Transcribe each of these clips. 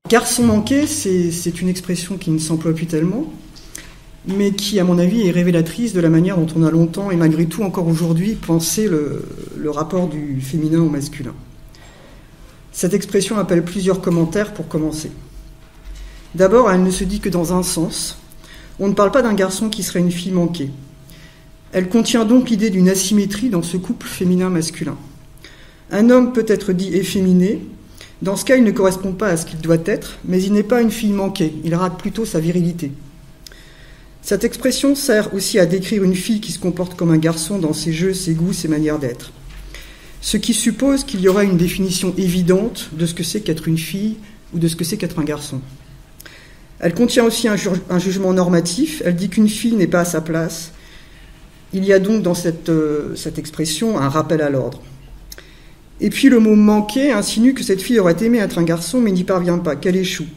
Garçon manqué, c'est une expression qui ne s'emploie plus tellement, mais qui, à mon avis, est révélatrice de la manière dont on a longtemps, et malgré tout encore aujourd'hui, pensé le rapport du féminin au masculin. Cette expression appelle plusieurs commentaires pour commencer. D'abord, elle ne se dit que dans un sens. On ne parle pas d'un garçon qui serait une fille manquée. Elle contient donc l'idée d'une asymétrie dans ce couple féminin-masculin. Un homme peut être dit efféminé. Dans ce cas, il ne correspond pas à ce qu'il doit être, mais il n'est pas une fille manquée, il rate plutôt sa virilité. Cette expression sert aussi à décrire une fille qui se comporte comme un garçon dans ses jeux, ses goûts, ses manières d'être. Ce qui suppose qu'il y aura une définition évidente de ce que c'est qu'être une fille ou de ce que c'est qu'être un garçon. Elle contient aussi un jugement normatif, elle dit qu'une fille n'est pas à sa place. Il y a donc dans cette expression un rappel à l'ordre. Et puis le mot « manquer » insinue que cette fille aurait aimé être un garçon mais n'y parvient pas, qu'elle échoue,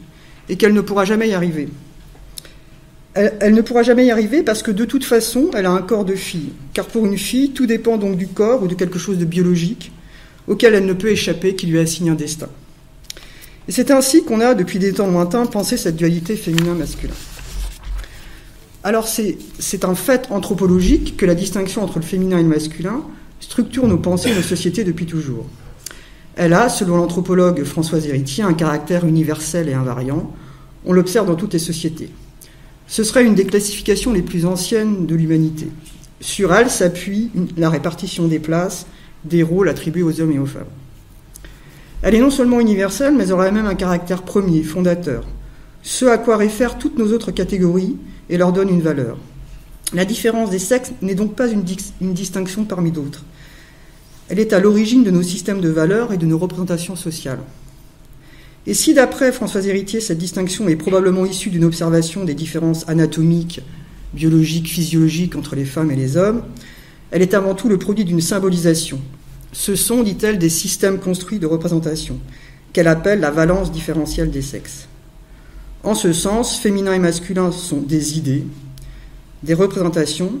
et qu'elle ne pourra jamais y arriver. Elle ne pourra jamais y arriver parce que de toute façon, elle a un corps de fille. Car pour une fille, tout dépend donc du corps ou de quelque chose de biologique auquel elle ne peut échapper, qui lui assigne un destin. Et c'est ainsi qu'on a, depuis des temps lointains, pensé cette dualité féminin-masculin. Alors c'est un fait anthropologique que la distinction entre le féminin et le masculin structure nos pensées et nos sociétés depuis toujours. Elle a, selon l'anthropologue Françoise Héritier, un caractère universel et invariant. On l'observe dans toutes les sociétés. Ce serait une des classifications les plus anciennes de l'humanité. Sur elle s'appuie la répartition des places, des rôles attribués aux hommes et aux femmes. Elle est non seulement universelle, mais aurait même un caractère premier, fondateur, ce à quoi réfèrent toutes nos autres catégories et leur donne une valeur. La différence des sexes n'est donc pas une distinction parmi d'autres. Elle est à l'origine de nos systèmes de valeurs et de nos représentations sociales. Et si, d'après Françoise Héritier, cette distinction est probablement issue d'une observation des différences anatomiques, biologiques, physiologiques entre les femmes et les hommes, elle est avant tout le produit d'une symbolisation. Ce sont, dit-elle, des systèmes construits de représentation, qu'elle appelle la valence différentielle des sexes. En ce sens, féminin et masculin sont des idées, des représentations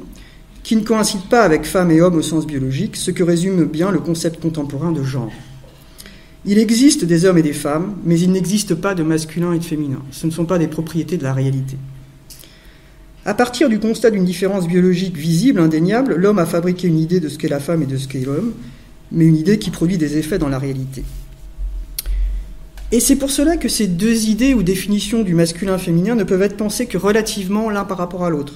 qui ne coïncident pas avec femmes et hommes au sens biologique, ce que résume bien le concept contemporain de genre. Il existe des hommes et des femmes, mais il n'existe pas de masculin et de féminin. Ce ne sont pas des propriétés de la réalité. À partir du constat d'une différence biologique visible, indéniable, l'homme a fabriqué une idée de ce qu'est la femme et de ce qu'est l'homme, mais une idée qui produit des effets dans la réalité. Et c'est pour cela que ces deux idées ou définitions du masculin-féminin ne peuvent être pensées que relativement l'un par rapport à l'autre.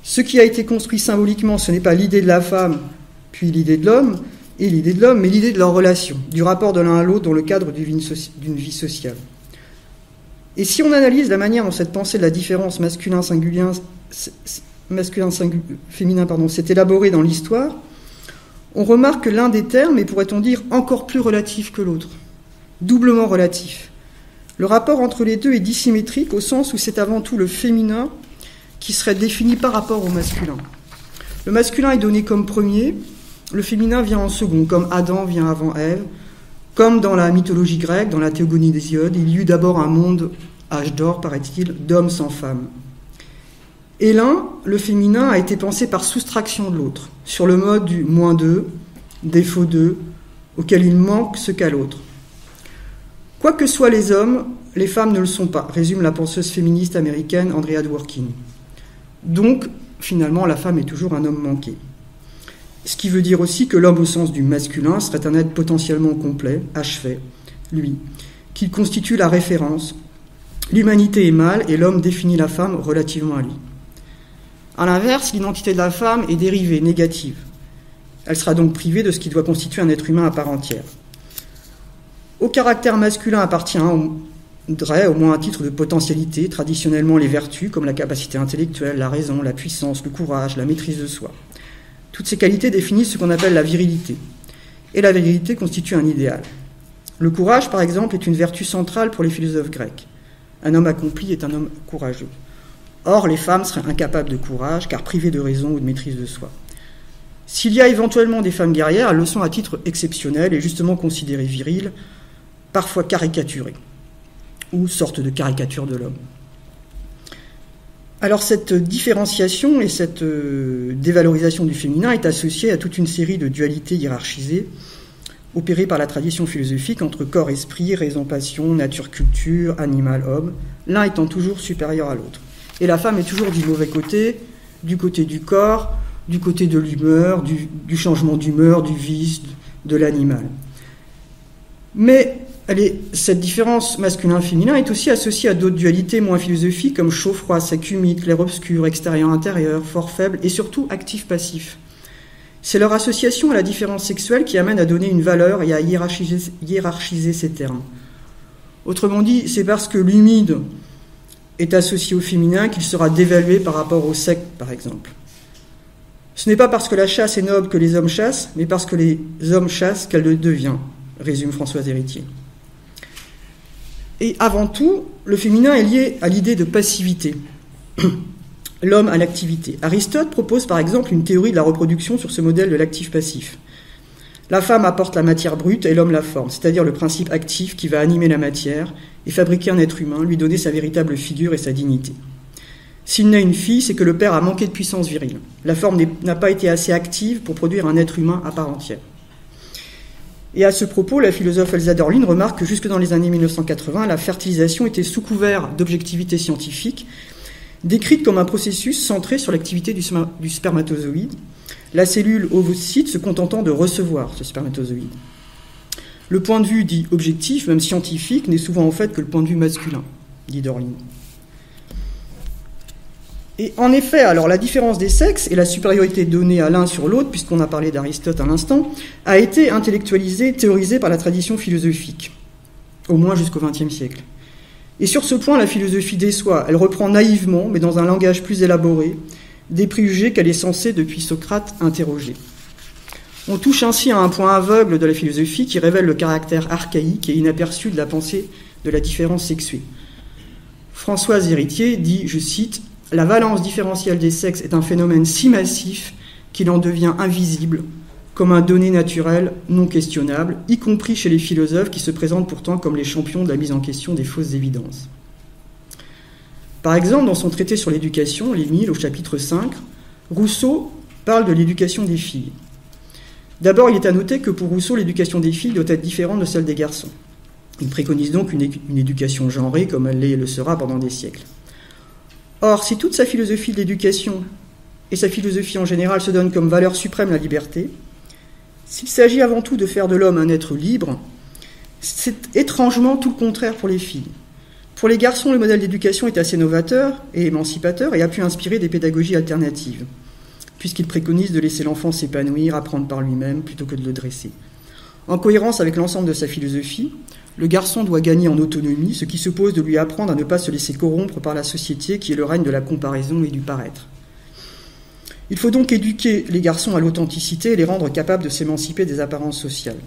Ce qui a été construit symboliquement, ce n'est pas l'idée de la femme, puis l'idée de l'homme, et l'idée de l'homme, mais l'idée de leur relation, du rapport de l'un à l'autre dans le cadre d'une vie sociale. Et si on analyse la manière dont cette pensée de la différence masculin-féminin s'est élaborée dans l'histoire, on remarque que l'un des termes est, pourrait-on dire, encore plus relatif que l'autre, doublement relatif. Le rapport entre les deux est dissymétrique au sens où c'est avant tout le féminin qui serait défini par rapport au masculin. Le masculin est donné comme premier, le féminin vient en second, comme Adam vient avant Ève, comme dans la mythologie grecque, dans la théogonie d'Hésiode, il y eut d'abord un monde, âge d'or, paraît-il, d'hommes sans femmes. Et l'un, le féminin, a été pensé par soustraction de l'autre, sur le mode du moins d'eux, défaut d'eux, auquel il manque ce qu'a l'autre. Quoi que soient les hommes, les femmes ne le sont pas, résume la penseuse féministe américaine Andrea Dworkin. Donc, finalement, la femme est toujours un homme manqué. Ce qui veut dire aussi que l'homme au sens du masculin serait un être potentiellement complet, achevé, lui, qui constitue la référence. L'humanité est mâle et l'homme définit la femme relativement à lui. À l'inverse, l'identité de la femme est dérivée, négative. Elle sera donc privée de ce qui doit constituer un être humain à part entière. Au caractère masculin appartiendrait, au moins à titre de potentialité, traditionnellement les vertus comme la capacité intellectuelle, la raison, la puissance, le courage, la maîtrise de soi. Toutes ces qualités définissent ce qu'on appelle la virilité. Et la virilité constitue un idéal. Le courage, par exemple, est une vertu centrale pour les philosophes grecs. Un homme accompli est un homme courageux. Or, les femmes seraient incapables de courage, car privées de raison ou de maîtrise de soi. S'il y a éventuellement des femmes guerrières, elles le sont à titre exceptionnel et justement considérées viriles, parfois caricaturées, ou sorte de caricature de l'homme. Alors cette différenciation et cette dévalorisation du féminin est associée à toute une série de dualités hiérarchisées opérée par la tradition philosophique entre corps-esprit, raison-passion, nature-culture, animal-homme, l'un étant toujours supérieur à l'autre. Et la femme est toujours du mauvais côté, du côté du corps, du côté de l'humeur, du changement d'humeur, du vice, de l'animal. Mais cette différence masculin-féminin est aussi associée à d'autres dualités moins philosophiques comme chaud-froid, sec humide, clair-obscur, extérieur-intérieur, fort-faible et surtout actif-passif. C'est leur association à la différence sexuelle qui amène à donner une valeur et à hiérarchiser ces termes. Autrement dit, c'est parce que l'humide est associé au féminin qu'il sera dévalué par rapport au sec, par exemple. Ce n'est pas parce que la chasse est noble que les hommes chassent, mais parce que les hommes chassent qu'elle le devient, résume Françoise Héritier. Et avant tout, le féminin est lié à l'idée de passivité, l'homme à l'activité. Aristote propose par exemple une théorie de la reproduction sur ce modèle de l'actif-passif. La femme apporte la matière brute et l'homme la forme, c'est-à-dire le principe actif qui va animer la matière et fabriquer un être humain, lui donner sa véritable figure et sa dignité. S'il naît une fille, c'est que le père a manqué de puissance virile. La forme n'a pas été assez active pour produire un être humain à part entière. Et à ce propos, la philosophe Elsa Dorlin remarque que jusque dans les années 1980, la fertilisation était sous couvert d'objectivité scientifique, décrite comme un processus centré sur l'activité du spermatozoïde, la cellule ovocyte se contentant de recevoir ce spermatozoïde. Le point de vue dit objectif, même scientifique, n'est souvent en fait que le point de vue masculin, dit Dorlin. Et en effet, alors la différence des sexes et la supériorité donnée à l'un sur l'autre, puisqu'on a parlé d'Aristote à l'instant, a été intellectualisée, théorisée par la tradition philosophique, au moins jusqu'au XXe siècle. Et sur ce point, la philosophie déçoit. Elle reprend naïvement, mais dans un langage plus élaboré, des préjugés qu'elle est censée, depuis Socrate, interroger. On touche ainsi à un point aveugle de la philosophie qui révèle le caractère archaïque et inaperçu de la pensée de la différence sexuée. Françoise Héritier dit, je cite, « La valence différentielle des sexes est un phénomène si massif qu'il en devient invisible, comme un donné naturel non questionnable, y compris chez les philosophes qui se présentent pourtant comme les champions de la mise en question des fausses évidences. » Par exemple, dans son traité sur l'éducation, l'Émile, au chapitre 5, Rousseau parle de l'éducation des filles. D'abord, il est à noter que pour Rousseau, l'éducation des filles doit être différente de celle des garçons. Il préconise donc une éducation genrée, comme elle l'est et le sera pendant des siècles. Or, si toute sa philosophie de l'éducation et sa philosophie en général se donnent comme valeur suprême la liberté, s'il s'agit avant tout de faire de l'homme un être libre, c'est étrangement tout le contraire pour les filles. Pour les garçons, le modèle d'éducation est assez novateur et émancipateur et a pu inspirer des pédagogies alternatives, puisqu'il préconise de laisser l'enfant s'épanouir, apprendre par lui-même, plutôt que de le dresser. En cohérence avec l'ensemble de sa philosophie, le garçon doit gagner en autonomie, ce qui suppose de lui apprendre à ne pas se laisser corrompre par la société qui est le règne de la comparaison et du paraître. Il faut donc éduquer les garçons à l'authenticité et les rendre capables de s'émanciper des apparences sociales.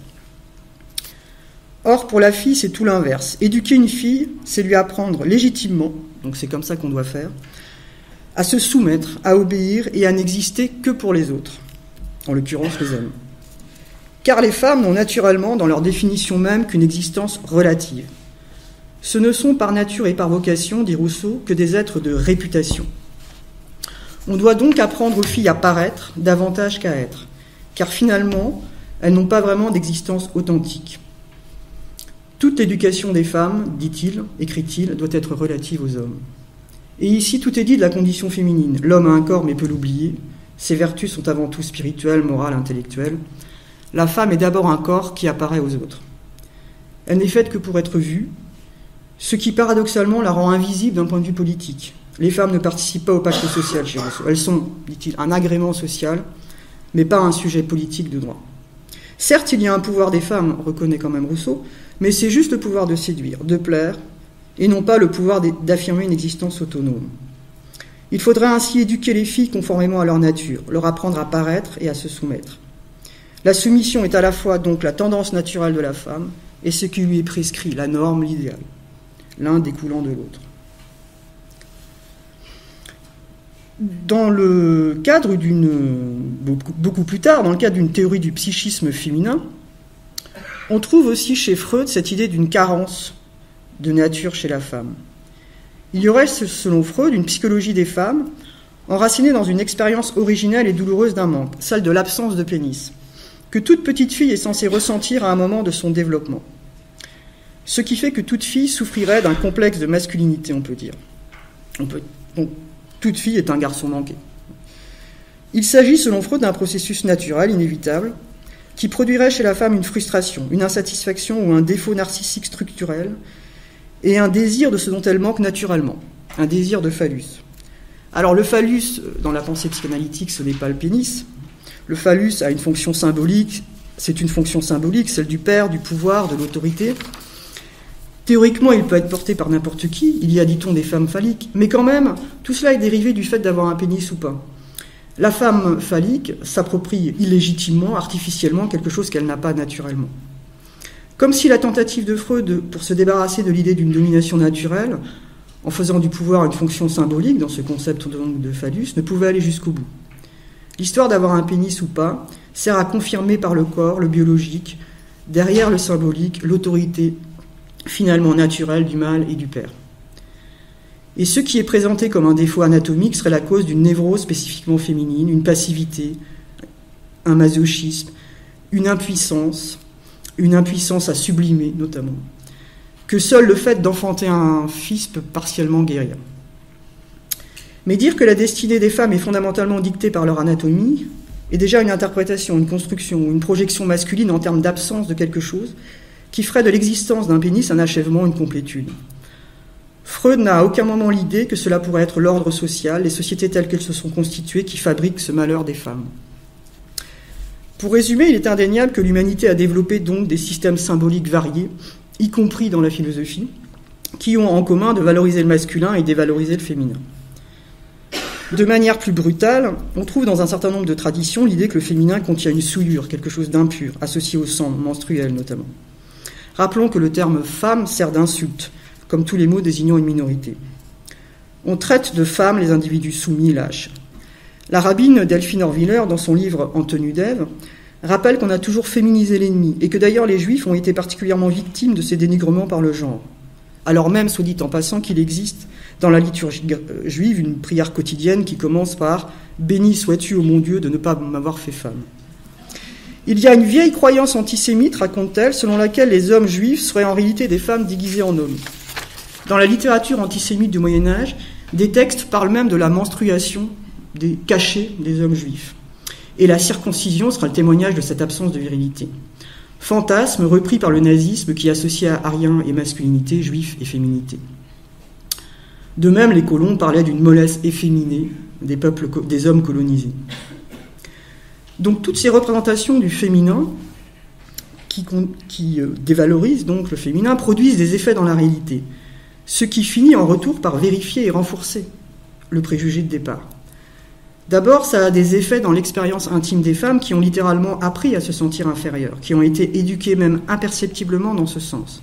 Or, pour la fille, c'est tout l'inverse. Éduquer une fille, c'est lui apprendre légitimement, donc c'est comme ça qu'on doit faire, à se soumettre, à obéir et à n'exister que pour les autres, en l'occurrence les hommes. Car les femmes n'ont naturellement, dans leur définition même, qu'une existence relative. Ce ne sont par nature et par vocation, dit Rousseau, que des êtres de réputation. On doit donc apprendre aux filles à paraître davantage qu'à être, car finalement, elles n'ont pas vraiment d'existence authentique. Toute l'éducation des femmes, dit-il, écrit-il, doit être relative aux hommes. Et ici, tout est dit de la condition féminine. L'homme a un corps mais peut l'oublier. Ses vertus sont avant tout spirituelles, morales, intellectuelles. La femme est d'abord un corps qui apparaît aux autres. Elle n'est faite que pour être vue, ce qui paradoxalement la rend invisible d'un point de vue politique. Les femmes ne participent pas au pacte social chez Rousseau. Elles sont, dit-il, un agrément social, mais pas un sujet politique de droit. Certes, il y a un pouvoir des femmes, reconnaît quand même Rousseau, mais c'est juste le pouvoir de séduire, de plaire, et non pas le pouvoir d'affirmer une existence autonome. Il faudrait ainsi éduquer les filles conformément à leur nature, leur apprendre à paraître et à se soumettre. La soumission est à la fois donc la tendance naturelle de la femme et ce qui lui est prescrit, la norme, l'idéal, l'un découlant de l'autre. Dans le cadre beaucoup plus tard, dans le cadre d'une théorie du psychisme féminin, on trouve aussi chez Freud cette idée d'une carence de nature chez la femme. Il y aurait, selon Freud, une psychologie des femmes enracinée dans une expérience originelle et douloureuse d'un manque, celle de l'absence de pénis. que toute petite fille est censée ressentir à un moment de son développement. Ce qui fait que toute fille souffrirait d'un complexe de masculinité, on peut dire. Donc, toute fille est un garçon manqué. Il s'agit, selon Freud, d'un processus naturel, inévitable, qui produirait chez la femme une frustration, une insatisfaction ou un défaut narcissique structurel, et un désir de ce dont elle manque naturellement, un désir de phallus. Alors le phallus, dans la pensée psychanalytique, ce n'est pas le pénis. Le phallus a une fonction symbolique, c'est une fonction symbolique, celle du père, du pouvoir, de l'autorité. Théoriquement, il peut être porté par n'importe qui, il y a, dit-on, des femmes phalliques, mais quand même, tout cela est dérivé du fait d'avoir un pénis ou pas. La femme phallique s'approprie illégitimement, artificiellement, quelque chose qu'elle n'a pas naturellement. Comme si la tentative de Freud pour se débarrasser de l'idée d'une domination naturelle, en faisant du pouvoir une fonction symbolique dans ce concept donc de phallus, ne pouvait aller jusqu'au bout. L'histoire d'avoir un pénis ou pas sert à confirmer par le corps, le biologique, derrière le symbolique, l'autorité finalement naturelle du mâle et du père. Et ce qui est présenté comme un défaut anatomique serait la cause d'une névrose spécifiquement féminine, une passivité, un masochisme, une impuissance à sublimer notamment, que seul le fait d'enfanter un fils peut partiellement guérir. Mais dire que la destinée des femmes est fondamentalement dictée par leur anatomie est déjà une interprétation, une construction, une projection masculine en termes d'absence de quelque chose qui ferait de l'existence d'un pénis un achèvement, une complétude. Freud n'a à aucun moment l'idée que cela pourrait être l'ordre social, les sociétés telles qu'elles se sont constituées qui fabriquent ce malheur des femmes. Pour résumer, il est indéniable que l'humanité a développé donc des systèmes symboliques variés, y compris dans la philosophie, qui ont en commun de valoriser le masculin et dévaloriser le féminin. De manière plus brutale, on trouve dans un certain nombre de traditions l'idée que le féminin contient une souillure, quelque chose d'impur, associé au sang, menstruel notamment. Rappelons que le terme « femme » sert d'insulte, comme tous les mots désignant une minorité. On traite de femmes les individus soumis et lâches. La rabbine Delphine Horviller, dans son livre « En tenue d'Ève », rappelle qu'on a toujours féminisé l'ennemi, et que d'ailleurs les juifs ont été particulièrement victimes de ces dénigrements par le genre. Alors même, soit dit en passant, qu'il existe dans la liturgie juive une prière quotidienne qui commence par « Béni sois-tu, ô mon Dieu, de ne pas m'avoir fait femme ». Il y a une vieille croyance antisémite, raconte-t-elle, selon laquelle les hommes juifs seraient en réalité des femmes déguisées en hommes. Dans la littérature antisémite du Moyen-Âge, des textes parlent même de la menstruation cachée des hommes juifs. Et la circoncision sera le témoignage de cette absence de virilité. Fantasme repris par le nazisme qui associa arien et masculinité, juif et féminité. De même, les colons parlaient d'une mollesse efféminée des hommes colonisés. Donc toutes ces représentations du féminin qui dévalorisent donc le féminin produisent des effets dans la réalité, ce qui finit en retour par vérifier et renforcer le préjugé de départ. D'abord, ça a des effets dans l'expérience intime des femmes qui ont littéralement appris à se sentir inférieures, qui ont été éduquées même imperceptiblement dans ce sens.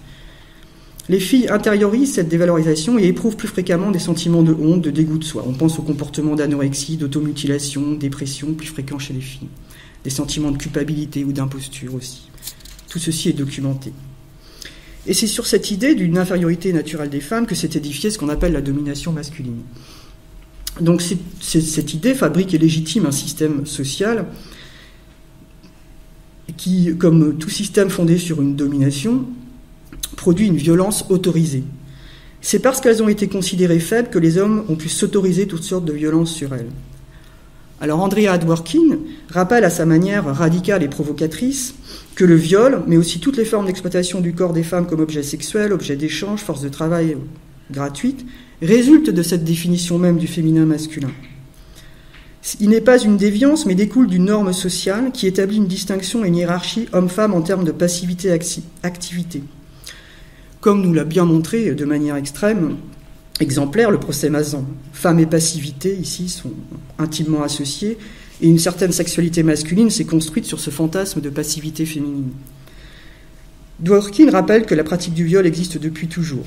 Les filles intériorisent cette dévalorisation et éprouvent plus fréquemment des sentiments de honte, de dégoût de soi. On pense aux comportements d'anorexie, d'automutilation, dépression, plus fréquents chez les filles. Des sentiments de culpabilité ou d'imposture aussi. Tout ceci est documenté. Et c'est sur cette idée d'une infériorité naturelle des femmes que s'est édifiée ce qu'on appelle la domination masculine. Donc cette idée fabrique et légitime un système social qui, comme tout système fondé sur une domination, produit une violence autorisée. C'est parce qu'elles ont été considérées faibles que les hommes ont pu s'autoriser toutes sortes de violences sur elles. Alors Andrea Dworkin rappelle à sa manière radicale et provocatrice que le viol, mais aussi toutes les formes d'exploitation du corps des femmes comme objet sexuel, objet d'échange, force de travail gratuite, résultent de cette définition même du féminin masculin. Il n'est pas une déviance, mais découle d'une norme sociale qui établit une distinction et une hiérarchie homme-femme en termes de passivité-activité. Comme nous l'a bien montré de manière extrême, exemplaire, le procès Mazan. Femme et passivité, ici, sont intimement associées, et une certaine sexualité masculine s'est construite sur ce fantasme de passivité féminine. Dworkin rappelle que la pratique du viol existe depuis toujours,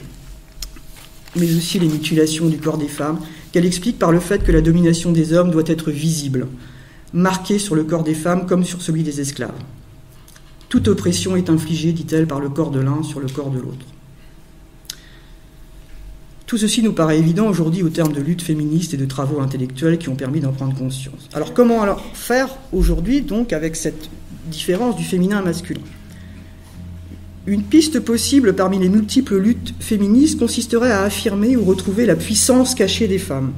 mais aussi les mutilations du corps des femmes, qu'elle explique par le fait que la domination des hommes doit être visible, marquée sur le corps des femmes comme sur celui des esclaves. Toute oppression est infligée, dit-elle, par le corps de l'un sur le corps de l'autre. Tout ceci nous paraît évident aujourd'hui au terme de luttes féministes et de travaux intellectuels qui ont permis d'en prendre conscience. Alors comment faire aujourd'hui donc avec cette différence du féminin masculin. Une piste possible parmi les multiples luttes féministes consisterait à affirmer ou retrouver la puissance cachée des femmes.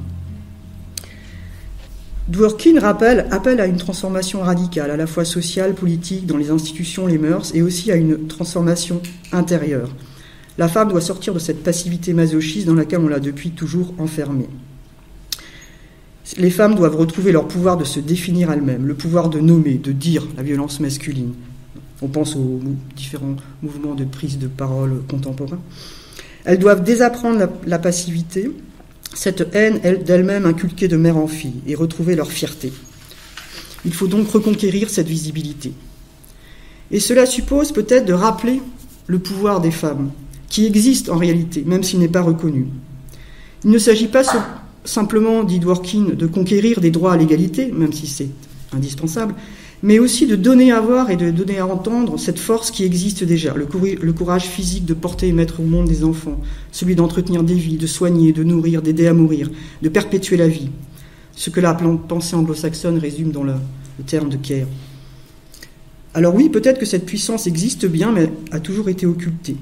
Dworkin appelle à une transformation radicale, à la fois sociale, politique, dans les institutions, les mœurs, et aussi à une transformation intérieure. La femme doit sortir de cette passivité masochiste dans laquelle on l'a depuis toujours enfermée. Les femmes doivent retrouver leur pouvoir de se définir elles-mêmes, le pouvoir de nommer, de dire la violence masculine. On pense aux différents mouvements de prise de parole contemporains. Elles doivent désapprendre la passivité, cette haine d'elle-même inculquée de mère en fille, et retrouver leur fierté. Il faut donc reconquérir cette visibilité. Et cela suppose peut-être de rappeler le pouvoir des femmes, qui existe en réalité, même s'il n'est pas reconnu. Il ne s'agit pas simplement, dit Dworkin, de conquérir des droits à l'égalité, même si c'est indispensable, mais aussi de donner à voir et de donner à entendre cette force qui existe déjà, le courage physique de porter et mettre au monde des enfants, celui d'entretenir des vies, de soigner, de nourrir, d'aider à mourir, de perpétuer la vie, ce que la pensée anglo-saxonne résume dans le terme de care. Alors oui, peut-être que cette puissance existe bien, mais a toujours été occultée.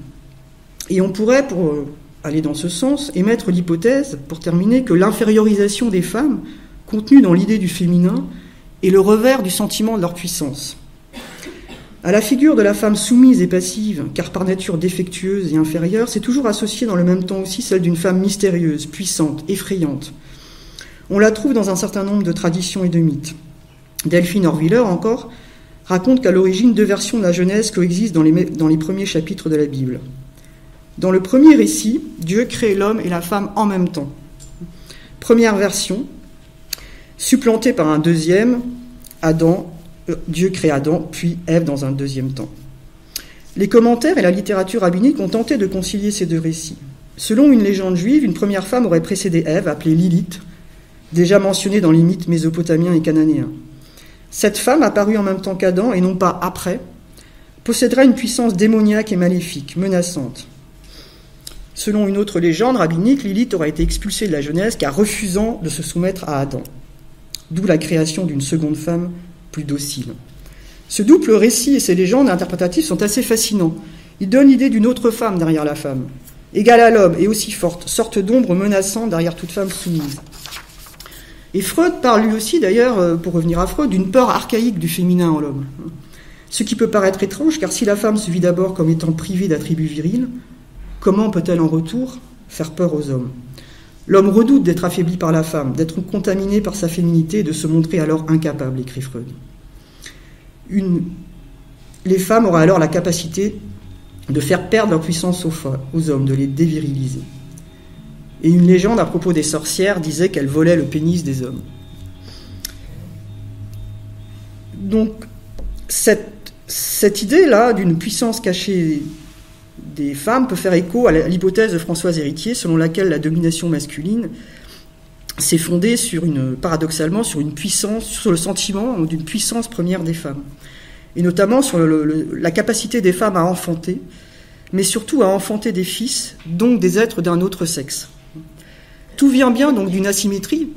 Et on pourrait, pour aller dans ce sens, émettre l'hypothèse, pour terminer, que l'infériorisation des femmes, contenue dans l'idée du féminin, est le revers du sentiment de leur puissance. À la figure de la femme soumise et passive, car par nature défectueuse et inférieure, c'est toujours associé dans le même temps aussi celle d'une femme mystérieuse, puissante, effrayante. On la trouve dans un certain nombre de traditions et de mythes. Delphine Orwiller, encore, raconte qu'à l'origine, 2 versions de la Genèse coexistent dans les premiers chapitres de la Bible. Dans le premier récit, Dieu crée l'homme et la femme en même temps. Première version, supplantée par un deuxième, Dieu crée Adam, puis Ève dans un deuxième temps. Les commentaires et la littérature rabbinique ont tenté de concilier ces 2 récits. Selon une légende juive, une première femme aurait précédé Ève, appelée Lilith, déjà mentionnée dans les mythes mésopotamiens et cananéens. Cette femme, apparue en même temps qu'Adam, et non pas après, possédera une puissance démoniaque et maléfique, menaçante. Selon une autre légende rabbinique, Lilith aurait été expulsée de la Genèse car refusant de se soumettre à Adam. D'où la création d'une seconde femme plus docile. Ce double récit et ces légendes interprétatives sont assez fascinants. Ils donnent l'idée d'une autre femme derrière la femme, égale à l'homme et aussi forte, sorte d'ombre menaçante derrière toute femme soumise. Et Freud parle lui aussi, d'ailleurs, pour revenir à Freud, d'une peur archaïque du féminin en l'homme. Ce qui peut paraître étrange, car si la femme se vit d'abord comme étant privée d'attributs virils, comment peut-elle en retour faire peur aux hommes ? L'homme redoute d'être affaibli par la femme, d'être contaminé par sa féminité et de se montrer alors incapable, écrit Freud. Les femmes auraient alors la capacité de faire perdre leur puissance aux hommes, de les déviriliser. Et une légende à propos des sorcières disait qu'elles volaient le pénis des hommes. Donc, cette idée-là d'une puissance cachée des femmes peut faire écho à l'hypothèse de Françoise Héritier, selon laquelle la domination masculine s'est fondée paradoxalement sur une puissance, sur le sentiment d'une puissance première des femmes, et notamment sur la capacité des femmes à enfanter, mais surtout à enfanter des fils, donc des êtres d'un autre sexe. Tout vient bien donc d'une asymétrie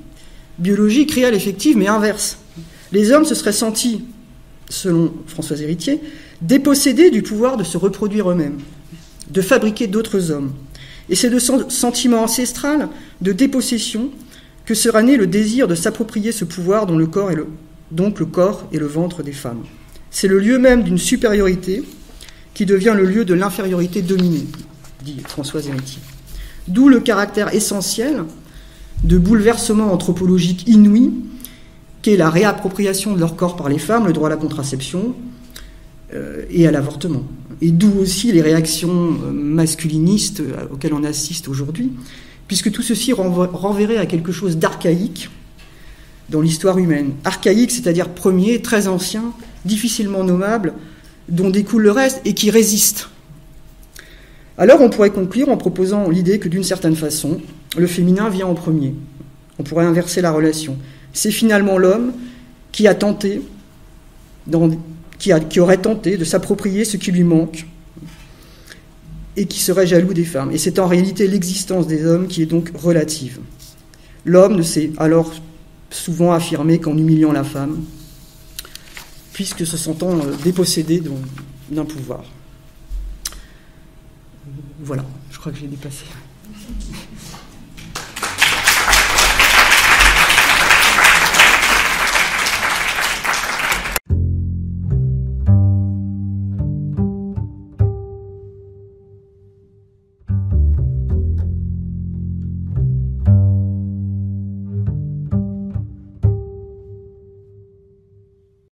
biologique réelle, effective, mais inverse. Les hommes se seraient sentis, selon Françoise Héritier, dépossédés du pouvoir de se reproduire eux-mêmes, de fabriquer d'autres hommes. Et c'est de ce sentiment ancestral de dépossession que sera né le désir de s'approprier ce pouvoir dont le corps est le ventre des femmes. C'est le lieu même d'une supériorité qui devient le lieu de l'infériorité dominée, dit Françoise Héritier. D'où le caractère essentiel de bouleversement anthropologique inouï qu'est la réappropriation de leur corps par les femmes, le droit à la contraception et à l'avortement. Et d'où aussi les réactions masculinistes auxquelles on assiste aujourd'hui, puisque tout ceci renverrait à quelque chose d'archaïque dans l'histoire humaine. Archaïque, c'est-à-dire premier, très ancien, difficilement nommable, dont découle le reste et qui résiste. Alors on pourrait conclure en proposant l'idée que d'une certaine façon, le féminin vient en premier. On pourrait inverser la relation. C'est finalement l'homme qui aurait tenté de s'approprier ce qui lui manque et qui serait jaloux des femmes. Et c'est en réalité l'existence des hommes qui est donc relative. L'homme ne s'est alors souvent affirmé qu'en humiliant la femme, puisque se sentant dépossédé d'un pouvoir. Voilà, je crois que j'ai dépassé.